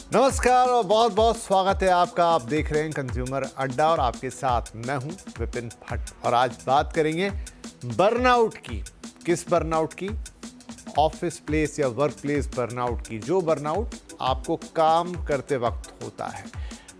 नमस्कार और बहुत बहुत स्वागत है आपका। आप देख रहे हैं कंज्यूमर अड्डा और आपके साथ मैं हूं विपिन भट्ट। और आज बात करेंगे बर्नआउट की। किस बर्नआउट की? ऑफिस प्लेस या वर्क प्लेस बर्नआउट की। जो बर्नआउट आपको काम करते वक्त होता है।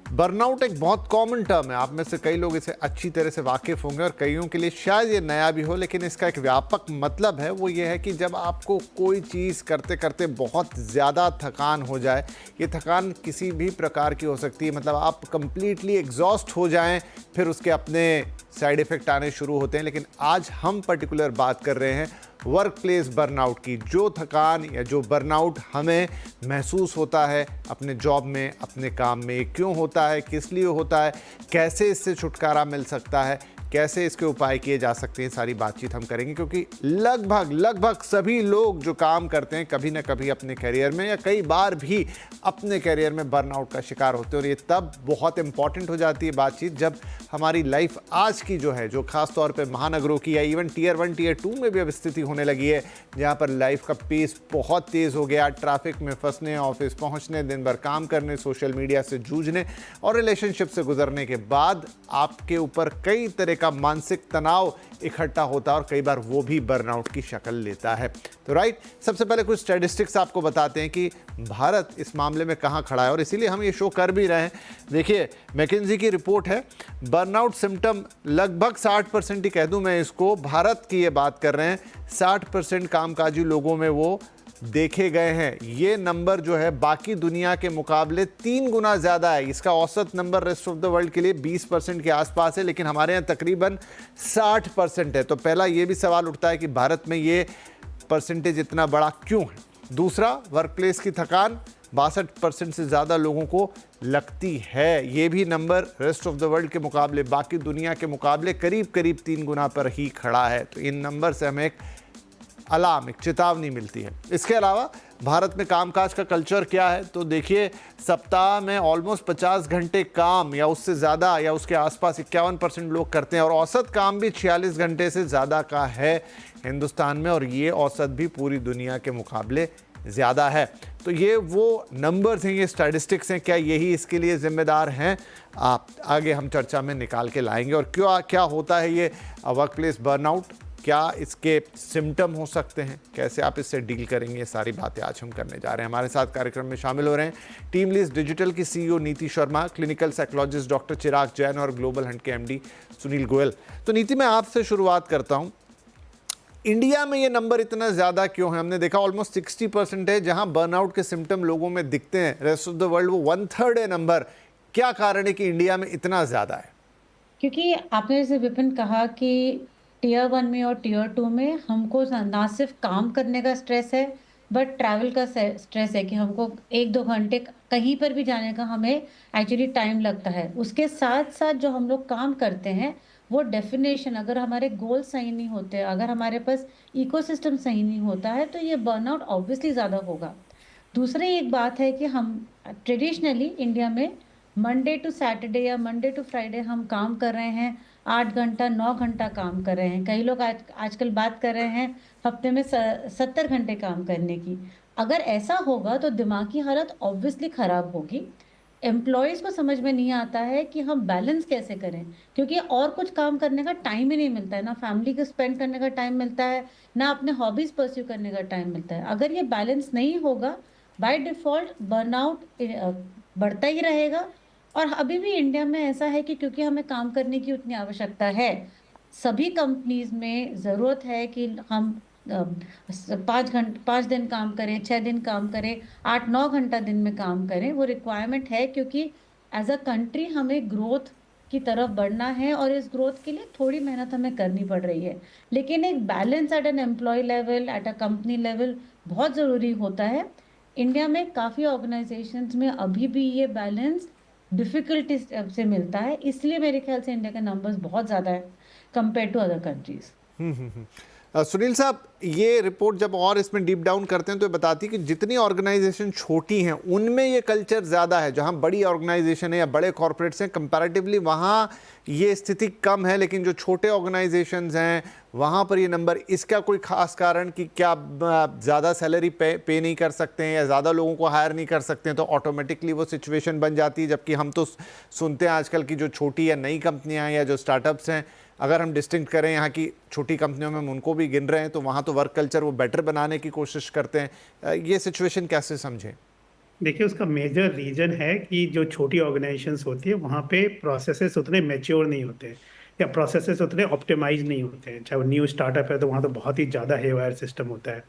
बर्नआउट एक बहुत कॉमन टर्म है, आप में से कई लोग इसे अच्छी तरह से वाकिफ होंगे और कईयों के लिए शायद ये नया भी हो, लेकिन इसका एक व्यापक मतलब है। वो ये है कि जब आपको कोई चीज़ करते करते बहुत ज़्यादा थकान हो जाए। ये थकान किसी भी प्रकार की हो सकती है, मतलब आप कंप्लीटली एग्जॉस्ट हो जाएं, फिर उसके अपने साइड इफ़ेक्ट आने शुरू होते हैं। लेकिन आज हम पर्टिकुलर बात कर रहे हैं वर्क प्लेस बर्नआउट की। जो थकान या जो बर्नआउट हमें महसूस होता है अपने जॉब में, अपने काम में, क्यों होता है, किस लिए होता है, कैसे इससे छुटकारा मिल सकता है, कैसे इसके उपाय किए जा सकते हैं, सारी बातचीत हम करेंगे। क्योंकि लगभग सभी लोग जो काम करते हैं कभी ना कभी अपने करियर में या कई बार भी अपने करियर में बर्नआउट का शिकार होते हैं। और ये तब बहुत इंपॉर्टेंट हो जाती है बातचीत जब हमारी लाइफ आज की जो है, जो खास तौर पे महानगरों की या इवन टीयर 1 टीयर 2 में भी अब स्थिति होने लगी है, जहाँ पर लाइफ का पेस बहुत तेज़ हो गया। ट्रैफिक में फंसने, ऑफिस पहुँचने, दिन भर काम करने, सोशल मीडिया से जूझने और रिलेशनशिप से गुजरने के बाद आपके ऊपर कई तरह का मानसिक तनाव इकट्ठा होता है और कई बार वो भी बर्नआउट की शक्ल लेता है। तो राइट, सबसे पहले कुछ स्टैटिस्टिक्स आपको बताते हैं कि भारत इस मामले में कहाँ खड़ा है और इसीलिए हम ये शो कर भी रहे हैं। देखिए, मैकिन्जी की रिपोर्ट है, बर्नआउट सिम्टम लगभग 60% ही कह दूं मैं इसको, भारत की ये बात कर रहे हैं, 60% कामकाजी लोगों में वो देखे गए हैं। ये नंबर जो है बाकी दुनिया के मुकाबले 3 गुना ज़्यादा है। इसका औसत number rest of the world के लिए 20% के आसपास है, लेकिन हमारे यहाँ तकरीबन 60% है। तो पहला ये भी सवाल उठता है कि भारत में ये परसेंटेज इतना बड़ा क्यों है। दूसरा, वर्क प्लेस की थकान 62% से ज़्यादा लोगों को लगती है। ये भी number rest of the world के मुकाबले, बाकी दुनिया के मुकाबले करीब 3 गुना पर ही खड़ा है। तो इन नंबर से हमें एक अलार्म, एक चेतावनी मिलती है। इसके अलावा भारत में कामकाज का कल्चर क्या है, तो देखिए, सप्ताह में ऑलमोस्ट 50 घंटे काम या उससे ज़्यादा या उसके आसपास 51% लोग करते हैं और औसत काम भी 46 घंटे से ज़्यादा का है हिंदुस्तान में, और ये औसत भी पूरी दुनिया के मुकाबले ज़्यादा है। तो ये वो नंबर्स हैं, ये स्टैटिस्टिक्स हैं। क्या यही इसके लिए ज़िम्मेदार हैं? आप आगे हम चर्चा में निकाल के लाएंगे। और क्या होता है ये वर्क प्लेस बर्नआउट, क्या इसके सिम्टम हो सकते हैं, कैसे आप इससे डील करेंगे, ये सारी बातें आज हम करने जा रहे हैं। हमारे साथ कार्यक्रम में शामिल हो रहे हैं टीम लीज डिजिटल की सीईओ नीति शर्मा, क्लिनिकल साइकोलॉजिस्ट डॉक्टर चिराग जैन और ग्लोबल हंट के एमडी सुनील गोयल। तो नीति, मैं आपसे शुरुआत करता हूँ। इंडिया में ये नंबर इतना ज़्यादा क्यों है? हमने देखा ऑलमोस्ट 60% है जहाँ बर्नआउट के सिम्टम लोगों में दिखते हैं। रेस्ट ऑफ द वर्ल्ड वो 1/3 है नंबर। क्या कारण है कि इंडिया में इतना ज़्यादा है? क्योंकि आपने जैसे विपिन कहा कि टीयर 1 में और टीयर 2 में हमको ना सिर्फ काम करने का स्ट्रेस है, बट ट्रैवल का स्ट्रेस है कि हमको 1-2 घंटे कहीं पर भी जाने का हमें एक्चुअली टाइम लगता है। उसके साथ साथ जो हम लोग काम करते हैं, वो डेफिनेशन, अगर हमारे गोल सही नहीं होते, अगर हमारे पास इकोसिस्टम सही नहीं होता है, तो ये बर्नआउट ऑब्वियसली ज़्यादा होगा। दूसरी एक बात है कि हम ट्रेडिशनली इंडिया में मंडे टू सैटरडे या मंडे टू फ्राइडे हम काम कर रहे हैं, 8 घंटा 9 घंटा काम कर रहे हैं। कई लोग आजकल बात कर रहे हैं हफ्ते में 70 घंटे काम करने की। अगर ऐसा होगा तो दिमागी हालत ऑब्वियसली खराब होगी। एम्प्लॉयज़ को समझ में नहीं आता है कि हम बैलेंस कैसे करें, क्योंकि और कुछ काम करने का टाइम ही नहीं मिलता है, ना फैमिली को स्पेंड करने का टाइम मिलता है, ना अपने हॉबीज परस्यू करने का टाइम मिलता है। अगर ये बैलेंस नहीं होगा, बाय डिफॉल्ट बर्नआउट बढ़ता ही रहेगा। और अभी भी इंडिया में ऐसा है कि क्योंकि हमें काम करने की उतनी आवश्यकता है, सभी कंपनीज में ज़रूरत है कि हम 5 दिन काम करें, 6 दिन काम करें, 8-9 घंटा दिन में काम करें। वो रिक्वायरमेंट है क्योंकि एज अ कंट्री हमें ग्रोथ की तरफ बढ़ना है और इस ग्रोथ के लिए थोड़ी मेहनत हमें करनी पड़ रही है। लेकिन एक balance at an employ level, at a company level बहुत ज़रूरी होता है। इंडिया में काफ़ी ऑर्गेनाइजेशंस में अभी भी ये बैलेंस डिफिकल्टी से मिलता है, इसलिए मेरे ख्याल से इंडिया के नंबर्स बहुत ज़्यादा है compare to other countries. Sunil साहब, ये रिपोर्ट जब और इसमें डीप डाउन करते हैं तो ये बताती है कि जितनी ऑर्गेनाइजेशन छोटी हैं उनमें ये कल्चर ज़्यादा है। जहां बड़ी ऑर्गेनाइजेशन है या बड़े कॉरपोरेट्स हैं, कंपैरेटिवली वहां ये स्थिति कम है, लेकिन जो छोटे ऑर्गेनाइजेशंस हैं वहां पर ये नंबर। इसका कोई खास कारण कि क्या ज़्यादा सैलरी पे नहीं कर सकते हैं या ज़्यादा लोगों को हायर नहीं कर सकते हैं तो ऑटोमेटिकली वो सिचुएशन बन जाती है? जबकि हम तो सुनते हैं आजकल की जो छोटी या नई कंपनियां या जो स्टार्टअप्स हैं, अगर हम डिस्टिंक्ट करें यहाँ की छोटी कंपनियों में, हम उनको भी गिन रहे हैं, तो वहाँ तो वर्क कल्चर वो बेटर बनाने की कोशिश करते हैं। ये सिचुएशन कैसे समझें? देखिए, उसका मेजर रीजन है कि जो छोटी ऑर्गेनाइजेशंस होती है वहाँ पे प्रोसेसेस उतने मैच्योर नहीं होते हैं या प्रोसेसेस उतने ऑप्टिमाइज नहीं होते हैं। चाहे वो न्यू स्टार्टअप है तो वहाँ तो बहुत ही ज़्यादा हेवायर सिस्टम होता है।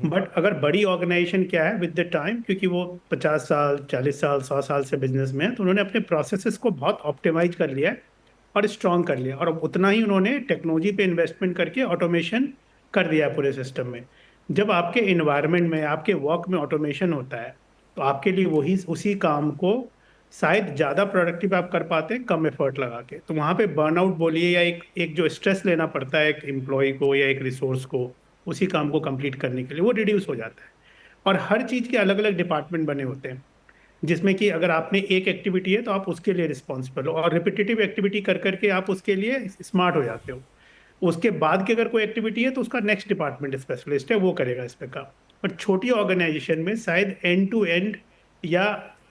बट अगर बड़ी ऑर्गेनाइजेशन क्या है, विद द टाइम, क्योंकि वो 50 साल, 40 साल, 100 साल से बिजनेस में है, तो उन्होंने अपने प्रोसेसेस को बहुत ऑप्टिमाइज कर लिया है और स्ट्रॉन्ग कर लिया, और अब उतना ही उन्होंने टेक्नोलॉजी पे इन्वेस्टमेंट करके ऑटोमेशन कर दिया है पूरे सिस्टम में। जब आपके इन्वायरमेंट में, आपके वर्क में ऑटोमेशन होता है, तो आपके लिए वही उसी काम को शायद ज़्यादा प्रोडक्टिव आप कर पाते हैं कम एफर्ट लगा के। तो वहाँ पे बर्नआउट बोलिए या एक एक जो स्ट्रेस लेना पड़ता है एक एम्प्लॉय को या एक रिसोर्स को उसी काम को कंप्लीट करने के लिए, वो रिड्यूस हो जाता है। और हर चीज़ के अलग अलग डिपार्टमेंट बने होते हैं, जिसमें कि अगर आपने एक एक्टिविटी है तो आप उसके लिए रिस्पॉन्सिबल हो, और रिपीटेटिव एक्टिविटी कर करके आप उसके लिए स्मार्ट हो जाते हो। उसके बाद की अगर कोई एक्टिविटी है तो उसका नेक्स्ट डिपार्टमेंट स्पेशलिस्ट है, वो करेगा इस पे काम। पर छोटी ऑर्गेनाइजेशन में शायद एंड टू एंड या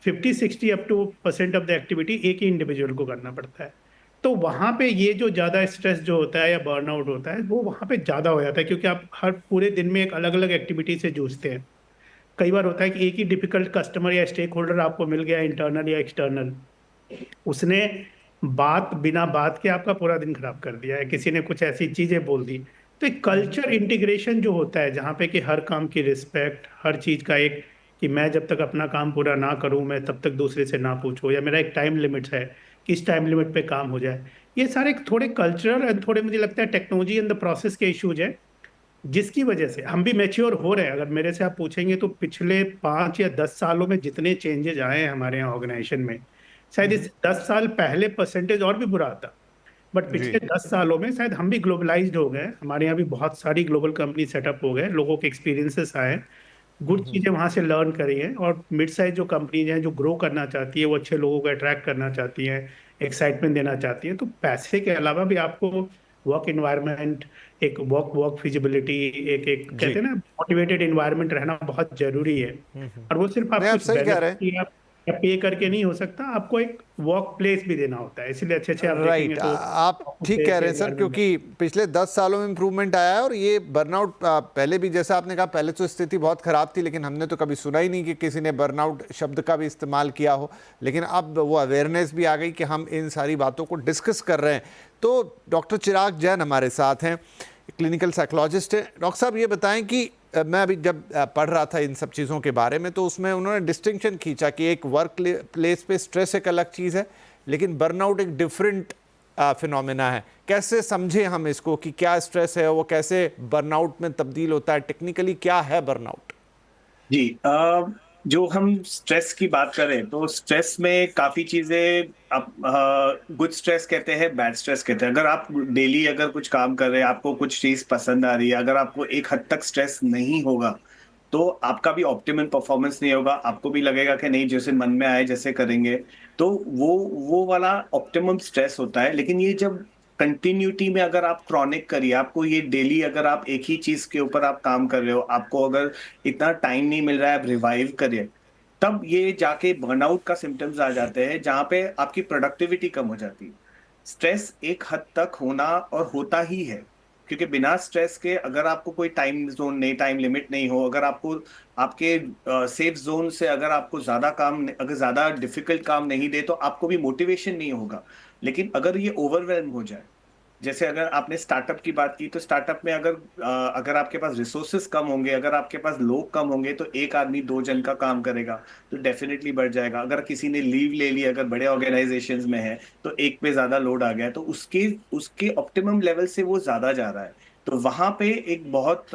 50-60 up to % of the activity एक ही इंडिविजुअल को करना पड़ता है। तो वहाँ पे ये जो ज़्यादा स्ट्रेस जो होता है या बर्नआउट होता है वो वहाँ पे ज़्यादा हो जाता है, क्योंकि आप हर पूरे दिन में एक अलग अलग एक्टिविटी से जूझते हैं। कई बार होता है कि एक ही डिफिकल्ट कस्टमर या स्टेक होल्डर आपको मिल गया, इंटरनल या एक्सटर्नल, उसने बात बिना बात के आपका पूरा दिन खराब कर दिया है, किसी ने कुछ ऐसी चीजें बोल दी। तो एक कल्चर इंटीग्रेशन जो होता है जहाँ पे कि हर काम की रिस्पेक्ट, हर चीज का एक, कि मैं जब तक अपना काम पूरा ना करूं मैं तब तक दूसरे से ना पूछूं, या मेरा एक टाइम लिमिट है कि इस टाइम लिमिट पे काम हो जाए। ये सारे थोड़े कल्चरल एंड थोड़े मुझे लगता है टेक्नोलॉजी एंड द प्रोसेस के इश्यूज है, जिसकी वजह से हम भी मैच्योर हो रहे हैं। अगर मेरे से आप पूछेंगे तो पिछले 5 या 10 सालों में जितने चेंजेस आए हैं हमारे यहाँ ऑर्गेनाइजेशन में, शायद इस 10 साल पहले परसेंटेज और भी बुरा था। बट जी। पिछले 10 सालों में शायद हम भी ग्लोबलाइज्ड हो गए, हमारे यहाँ भी बहुत सारी ग्लोबल कंपनी सेटअप हो गए, लोगों के एक्सपीरियंसेस आए, गुड चीज़ें वहाँ से लर्न करी हैं। और मिड साइज जो कंपनीज हैं जो ग्रो करना चाहती है, वो अच्छे लोगों को अट्रैक्ट करना चाहती हैं, एक्साइटमेंट देना चाहती हैं, तो पैसे के अलावा भी आपको वर्क इन्वायरमेंट, एक वर्क वर्क फिजिबिलिटी, एक एक जी। कहते हैं ना मोटिवेटेड इन्वायरमेंट रहना बहुत जरूरी है। और वो सिर्फ आप नहीं, आप कुछ सही कह रहे हैं। बेनिफिट या पे करके नहीं हो सकता, आपको एक वर्क प्लेस भी देना होता है। इसलिए अच्छे अच्छे आप देखेंगे राइट, तो आप ठीक कह रहे हैं सर, क्योंकि पिछले 10 सालों में इम्प्रूवमेंट आया है। और ये बर्नआउट पहले भी, जैसा आपने कहा, पहले तो स्थिति बहुत खराब थी, लेकिन हमने तो कभी सुना ही नहीं कि किसी ने बर्नआउट शब्द का भी इस्तेमाल किया हो। लेकिन अब वो अवेयरनेस भी आ गई कि हम इन सारी बातों को डिस्कस कर रहे हैं। तो डॉक्टर चिराग जैन हमारे साथ हैं, क्लिनिकल साइकोलॉजिस्ट हैं। डॉक्टर साहब, ये बताएं कि मैं अभी जब पढ़ रहा था इन सब चीज़ों के बारे में, तो उसमें उन्होंने डिस्टिंक्शन खींचा कि एक वर्क प्लेस पे स्ट्रेस एक अलग चीज़ है, लेकिन बर्नआउट एक डिफरेंट फिनोमेना है। कैसे समझे हम इसको कि क्या स्ट्रेस है, वो कैसे बर्नआउट में तब्दील होता है, टेक्निकली क्या है बर्नआउट? जी, जो हम स्ट्रेस की बात करें तो स्ट्रेस में काफी चीजें, आप गुड स्ट्रेस कहते हैं, बैड स्ट्रेस कहते हैं। अगर आप डेली अगर कुछ काम कर रहे हैं, आपको कुछ चीज पसंद आ रही है, अगर आपको एक हद तक स्ट्रेस नहीं होगा तो आपका भी ऑप्टिमम परफॉर्मेंस नहीं होगा, आपको भी लगेगा कि नहीं जैसे मन में आए जैसे करेंगे, तो वो वाला ऑप्टिमम स्ट्रेस होता है। लेकिन ये जब कंटिन्यूटी में अगर आप क्रॉनिक करिए, आपको ये डेली अगर आप एक ही चीज के ऊपर आप काम कर रहे हो, आपको अगर इतना टाइम नहीं मिल रहा है आप रिवाइव करिए, तब ये जाके बर्नआउट का सिम्टम्स आ जाते हैं, जहां पे आपकी प्रोडक्टिविटी कम हो जाती है। स्ट्रेस एक हद तक होना और होता ही है, क्योंकि बिना स्ट्रेस के अगर आपको कोई टाइम जोन नहीं, टाइम लिमिट नहीं हो, अगर आपको आपके सेफ जोन से अगर आपको ज्यादा काम, अगर ज्यादा डिफिकल्ट काम नहीं दे तो आपको भी मोटिवेशन नहीं होगा। लेकिन अगर ये ओवरवेल्म हो जाए, जैसे अगर आपने स्टार्टअप की बात की, तो स्टार्टअप में अगर आपके पास रिसोर्सेस कम होंगे, अगर आपके पास लोग कम होंगे, तो एक आदमी 2 जन का काम करेगा तो डेफिनेटली बढ़ जाएगा। अगर किसी ने लीव ले ली, अगर बड़े ऑर्गेनाइजेशंस में है तो एक पे ज्यादा लोड आ गया, तो उसके उसके ऑप्टिमम लेवल से वो ज्यादा जा रहा है, तो वहां पे एक बहुत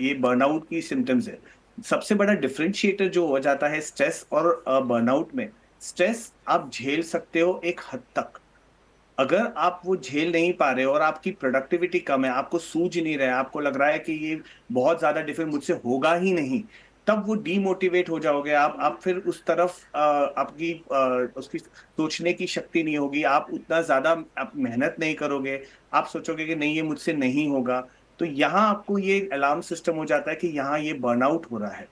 ये बर्नआउट की सिम्टम्स है। सबसे बड़ा डिफरेंशिएटर जो हो जाता है स्ट्रेस और बर्नआउट में, स्ट्रेस आप झेल सकते हो एक हद तक, अगर आप वो झेल नहीं पा रहे हो और आपकी प्रोडक्टिविटी कम है, आपको सूझ नहीं रहा है, आपको लग रहा है कि ये बहुत ज्यादा डिफिकल्ट, मुझसे होगा ही नहीं, तब वो डीमोटिवेट हो जाओगे आप फिर उस तरफ आपकी उसकी सोचने की शक्ति नहीं होगी, आप उतना ज्यादा आप मेहनत नहीं करोगे, आप सोचोगे कि नहीं ये मुझसे नहीं होगा। तो यहाँ आपको ये अलार्म सिस्टम हो जाता है कि यहाँ ये बर्नआउट हो रहा है।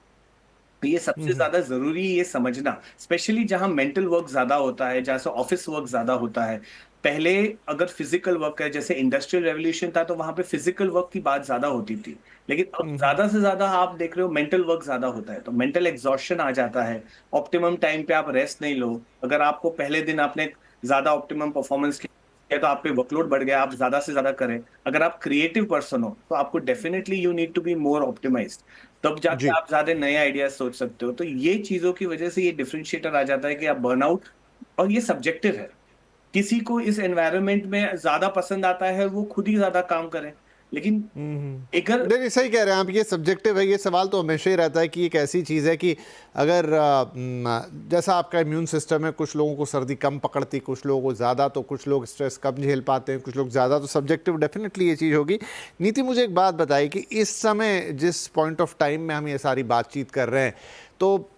तो ये सबसे ज्यादा जरूरी है ये समझना, स्पेशली जहां मेंटल वर्क ज्यादा होता है, जहां से ऑफिस वर्क ज्यादा होता है। पहले अगर फिजिकल वर्क है, जैसे इंडस्ट्रियल रेवोल्यूशन था, तो वहां पे फिजिकल वर्क की बात ज्यादा होती थी, लेकिन अब ज्यादा से ज्यादा आप देख रहे हो मेंटल वर्क ज्यादा होता है, तो मेंटल एग्जॉस्शन आ जाता है। ऑप्टिमम टाइम पे आप रेस्ट नहीं लो। अगर आपको पहले दिन आपने ज्यादा ऑप्टिमम परफॉर्मेंस किया तो आप पे वर्कलोड बढ़ गया, आप ज्यादा से ज्यादा करें। अगर आप क्रिएटिव पर्सन हो तो आपको definitely you need to be more optimized, तब जाके जी। आप ज्यादा नए आइडियाज सोच सकते हो। तो ये चीजों की वजह से ये डिफरेंशिएटर आ जाता है कि आप बर्नआउट, और ये सब्जेक्टिव है, किसी को इस एनवायरनमेंट में ज्यादा पसंद आता है वो खुद ही ज्यादा काम करे, लेकिन अगर नहीं नहीं, सही कह रहे हैं आप, ये सब्जेक्टिव है। ये सवाल तो हमेशा ही रहता है कि एक ऐसी चीज़ है कि अगर जैसा आपका इम्यून सिस्टम है, कुछ लोगों को सर्दी कम पकड़ती, कुछ लोगों को ज़्यादा, तो कुछ लोग स्ट्रेस कम झेल पाते हैं, कुछ लोग ज़्यादा, तो सब्जेक्टिव डेफिनेटली ये चीज़ होगी। नीति, मुझे एक बात बताइए कि इस समय जिस पॉइंट ऑफ टाइम में हम ये सारी बातचीत कर रहे हैं, तो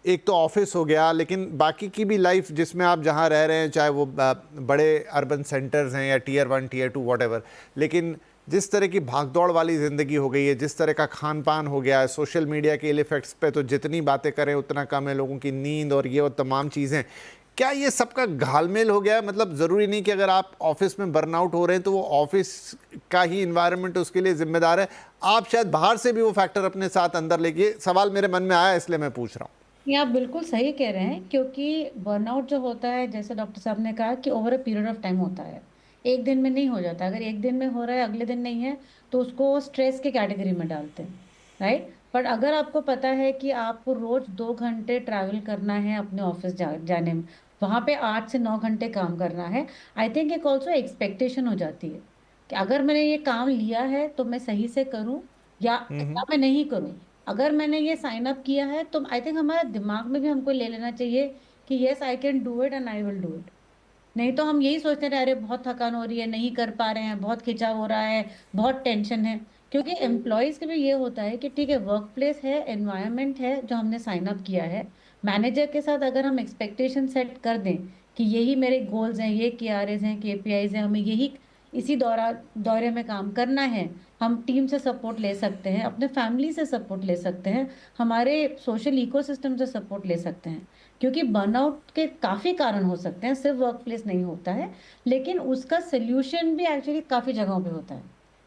एक तो ऑफिस हो गया, लेकिन बाकी की भी लाइफ जिसमें आप जहाँ रह रहे हैं, चाहे वो बड़े अर्बन सेंटर्स हैं या टियर 1 टियर 2 वॉटेवर, लेकिन जिस तरह की भागदौड़ वाली ज़िंदगी हो गई है, जिस तरह का खान पान हो गया है, सोशल मीडिया के इफेक्ट्स पे तो जितनी बातें करें उतना कम है, लोगों की नींद और ये और तमाम चीज़ें, क्या ये सबका घालमेल हो गया है? मतलब ज़रूरी नहीं कि अगर आप ऑफिस में बर्नआउट हो रहे हैं तो वो ऑफिस का ही इन्वायरमेंट उसके लिए जिम्मेदार है, आप शायद बाहर से भी वो फैक्टर अपने साथ अंदर लेके, सवाल मेरे मन में आया इसलिए मैं पूछ रहा हूँ। ये आप बिल्कुल सही कह रहे हैं, क्योंकि बर्नआउट जो होता है, जैसे डॉक्टर साहब ने कहा कि over a period of time होता है, एक दिन में नहीं हो जाता। अगर एक दिन में हो रहा है, अगले दिन नहीं है, तो उसको स्ट्रेस के कैटेगरी में डालते हैं, राइट। बट अगर आपको पता है कि आपको रोज 2 घंटे ट्रैवल करना है अपने ऑफिस जाने में, वहां पे 8 से 9 घंटे काम करना है, आई थिंक एक ऑल्सो एक्सपेक्टेशन हो जाती है कि अगर मैंने ये काम लिया है तो मैं सही से करूं, या मैं नहीं करूं। अगर मैंने ये साइन अप किया है तो आई थिंक हमारे दिमाग में भी हमको ले लेना चाहिए कि yes I can do it and I will do it. नहीं तो हम यही सोचते रहे, अरे बहुत थकान हो रही है, नहीं कर पा रहे हैं, बहुत खिंचाव हो रहा है, बहुत टेंशन है। क्योंकि एम्प्लॉयज के भी ये होता है कि ठीक है, वर्क प्लेस है, एनवायरनमेंट है जो हमने साइन अप किया है। मैनेजर के साथ अगर हम एक्सपेक्टेशन सेट कर दें कि यही मेरे गोल्स हैं, ये KRAs हैं, KPIs हैं, हमें यही इसी दौरे में काम करना है, हम टीम से सपोर्ट ले सकते हैं, अपने फैमिली से सपोर्ट ले सकते हैं, हमारे सोशल इकोसिस्टम से सपोर्ट ले सकते हैं। क्योंकि बर्नआउट के काफ़ी कारण हो सकते हैं, सिर्फ वर्क प्लेस नहीं होता है, लेकिन उसका सोल्यूशन भी एक्चुअली काफ़ी जगहों पे होता है,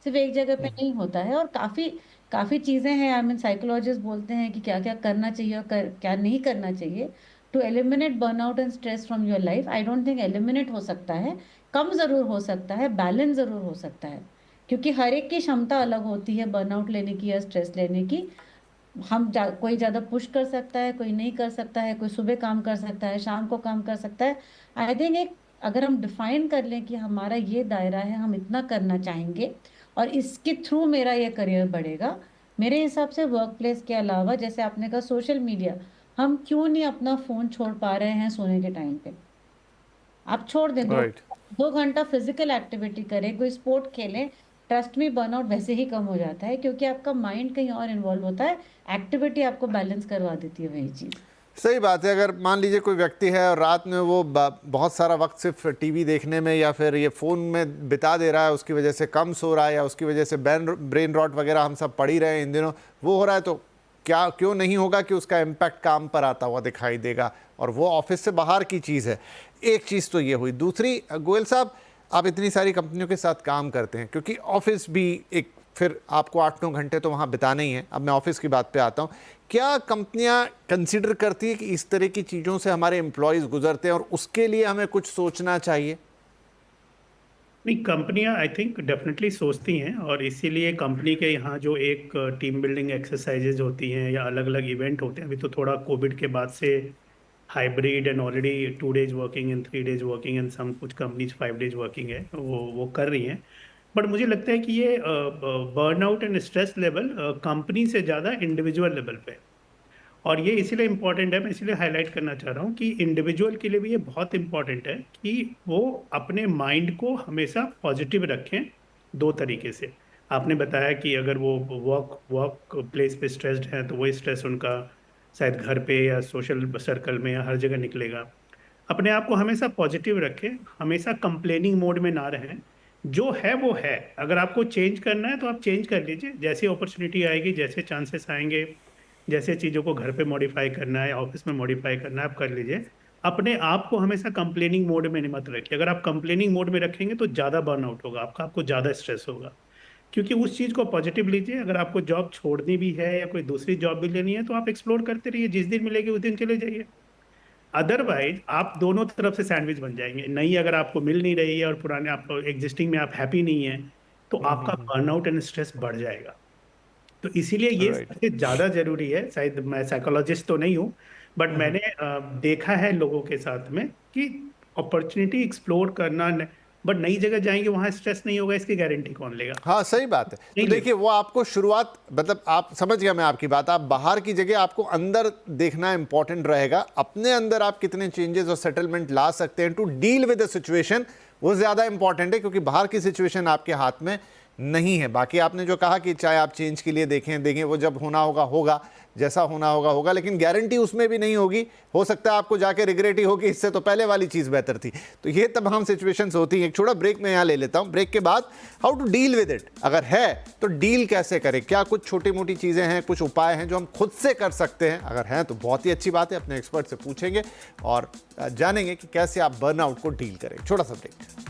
सिर्फ एक जगह पे नहीं होता है। और काफ़ी काफ़ी चीज़ें हैं, आई मीन साइकोलॉजिस्ट बोलते हैं कि क्या क्या करना चाहिए और क्या नहीं करना चाहिए to eliminate burnout and stress from your life. I don't think eliminate हो सकता है, कम ज़रूर हो सकता है, बैलेंस ज़रूर हो सकता है, क्योंकि हर एक की क्षमता अलग होती है बर्नआउट लेने की या स्ट्रेस लेने की। कोई ज़्यादा पुश कर सकता है, कोई नहीं कर सकता है, कोई सुबह काम कर सकता है, शाम को काम कर सकता है। आई थिंक एक अगर हम डिफाइन कर लें कि हमारा ये दायरा है, हम इतना करना चाहेंगे और इसके थ्रू मेरा ये करियर बढ़ेगा, मेरे हिसाब से वर्क प्लेस के अलावा, जैसे आपने कहा सोशल मीडिया, हम क्यों नहीं अपना फ़ोन छोड़ पा रहे हैं सोने के टाइम पे? आप छोड़ दें, दो राइट। 2 घंटा फिजिकल एक्टिविटी करें, कोई स्पोर्ट खेलें। ट्रस्ट में बर्नआउट वैसे ही कम हो जाता है, क्योंकि आपका माइंड कहीं और इन्वॉल्व होता है, एक्टिविटी आपको बैलेंस करवा देती है वही चीज़। सही बात है। अगर मान लीजिए कोई व्यक्ति है और रात में वो बहुत सारा वक्त सिर्फ टीवी देखने में या फिर ये फ़ोन में बिता दे रहा है, उसकी वजह से कम सो रहा है या उसकी वजह से ब्रेन रॉट वगैरह हम सब पढ़ ही रहे हैं इन दिनों, वो हो रहा है, तो क्या क्यों नहीं होगा कि उसका इम्पैक्ट काम पर आता हुआ दिखाई देगा, और वो ऑफिस से बाहर की चीज़ है। एक चीज़ तो ये हुई। दूसरी, गोयल साहब, आप इतनी सारी कंपनियों के साथ काम करते हैं, क्योंकि ऑफिस भी एक, फिर आपको 8-9 घंटे तो वहाँ बिताने ही हैं। अब मैं ऑफिस की बात पे आता हूँ। क्या कंपनियाँ कंसिडर करती है कि इस तरह की चीज़ों से हमारे एम्प्लॉयज़ गुजरते हैं और उसके लिए हमें कुछ सोचना चाहिए? नहीं, कंपनियां आई थिंक डेफिनेटली सोचती हैं, और इसीलिए कंपनी के यहाँ जो एक टीम बिल्डिंग एक्सरसाइजेज होती हैं या अलग अलग इवेंट होते हैं, अभी तो थोड़ा कोविड के बाद से hybrid and already 2 days working and 3 days working and some कुछ कंपनीज 5 days वर्किंग है, वो कर रही हैं। बट मुझे लगता है कि ये burnout and stress level company से ज़्यादा इंडिविजुअल लेवल पे है। और ये इसीलिए इम्पोर्टेंट है, मैं इसीलिए हाईलाइट करना चाह रहा हूँ कि इंडिविजुअल के लिए भी ये बहुत इम्पोर्टेंट है कि वो अपने माइंड को हमेशा पॉजिटिव रखें 2 तरीके से। आपने बताया कि अगर वो वर्क वर्क प्लेस पे स्ट्रेस्ड हैं तो वही स्ट्रेस उनका शायद घर पे या सोशल सर्कल में या हर जगह निकलेगा। अपने आप को हमेशा पॉजिटिव रखें, हमेशा कंप्लेनिंग मोड में ना रहें। जो है वो है, अगर आपको चेंज करना है तो आप चेंज कर लीजिए, जैसी अपॉर्चुनिटी आएगी, जैसे चांसेस आएंगे, जैसे चीज़ों को घर पे मॉडिफाई करना है, ऑफिस में मॉडिफाई करना है, आप कर लीजिए। अपने आप को हमेशा कंप्लेनिंग मोड में मत रखिए। अगर आप कंप्लेनिंग मोड में रखेंगे तो ज़्यादा बर्नआउट होगा आपका, आपको ज़्यादा स्ट्रेस होगा। क्योंकि उस चीज़ को पॉजिटिव लीजिए। अगर आपको जॉब छोड़नी भी है या कोई दूसरी जॉब भी लेनी है तो आप एक्सप्लोर करते रहिए, जिस दिन मिलेगी उस दिन चले जाइए। अदरवाइज आप दोनों तरफ से सैंडविच बन जाएंगे। नई अगर आपको मिल नहीं रही है और पुराने आपको एग्जिस्टिंग में आप हैप्पी नहीं है तो आपका बर्नआउट एंड स्ट्रेस बढ़ जाएगा। तो इसीलिए ये राइट। सबसे ज़्यादा जरूरी है। शायद मैं साइकोलॉजिस्ट तो नहीं हूँ, बट मैंने देखा है लोगों के साथ में कि अपॉर्चुनिटी एक्सप्लोर करना, बट नई जगह जाएंगे वहाँ स्ट्रेस नहीं होगा, इसकी गारंटी कौन लेगा? हाँ सही बात है। नहीं तो देखिए वो आपको शुरुआत, मतलब आप समझ गया मैं आपकी बात, आप बाहर की जगह आपको अंदर देखना इंपॉर्टेंट रहेगा। अपने अंदर आप कितने चेंजेस और सेटलमेंट ला सकते हैं to deal with the situation, वो ज़्यादा इंपॉर्टेंट है, क्योंकि बाहर की सिचुएशन आपके हाथ में नहीं है। बाकी आपने जो कहा कि चाहे आप चेंज के लिए देखें, वो जब होना होगा होगा, जैसा होना होगा होगा, लेकिन गारंटी उसमें भी नहीं होगी। हो सकता है आपको जाके रिग्रेट ही हो कि इससे तो पहले वाली चीज़ बेहतर थी। तो ये तमाम सिचुएशंस होती हैं। एक छोटा ब्रेक में यहाँ ले लेता हूँ। ब्रेक के बाद how to deal with it, अगर है तो डील कैसे करें, क्या कुछ छोटी मोटी चीज़ें हैं, कुछ उपाय हैं जो हम खुद से कर सकते हैं। अगर हैं तो बहुत ही अच्छी बात है, अपने एक्सपर्ट से पूछेंगे और जानेंगे कि कैसे आप बर्नआउट को डील करें। छोटा सा ब्रेक।